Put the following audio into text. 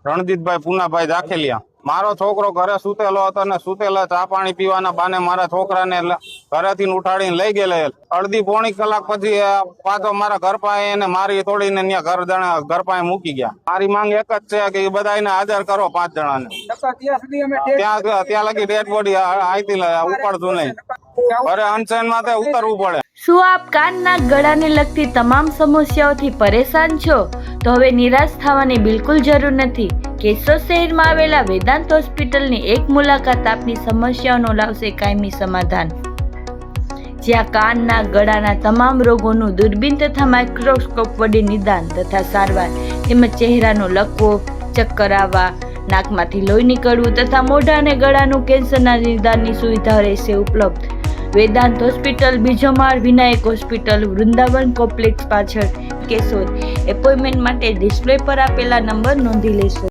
રણજીતભાઈ પૂનાભાઈ દાખેલિયા। મારો છોકરો ઘરે સૂતેલો હતો ને સૂતેલા ચા પાણી પીવાના બાને મારા છોકરાને ઘરેથી ઉઠાડીને લઈ ગયેલા। અડધી પોણી કલાક પછી પાછો મારા ઘર પાસે એને મારી તોડીને ત્યાં ઘર પાસે મૂકી ગયા। મારી માંગ એક જ છે કે બધાને હાજર કરો 5 જણાને। ત્યાં લગી ડેડ બોડી આઈતી ઉપાડતું નહીં, ઘરે અનશન માટે ઉતરવું પડે। શું આપ કાનના ગળાને લગતી તમામ સમસ્યાઓથી પરેશાન છો? તો હવે નિરાશ થવાની બિલકુલ જરૂર નથી। કેશોદ શહેરમાં આવેલા વેદાંત હોસ્પિટલની એક મુલાકાત આપની સમસ્યાઓનો લાવશે કાયમી સમાધાન, જ્યાં કાનના ગળાના તમામ રોગોનું દૂરબીન તથા માઇક્રોસ્કોપ વડે નિદાન તથા સારવાર, તેમજ ચહેરાનો લકવો, ચક્કર આવવા, નાકમાંથી લોહી નીકળવું તથા મોઢા અને ગળાનું કેન્સરના નિદાનની સુવિધા રહેશે ઉપલબ્ધ। વેદાંત હોસ્પિટલ, બીજો માળ, વિનાયક હોસ્પિટલ, વૃંદાવન કોમ્પ્લેક્સ પાછળ, કેશોદ। એપોઇન્ટમેન્ટ માટે ડિસ્પ્લે પર આપેલા નંબર નોંધી લેશો।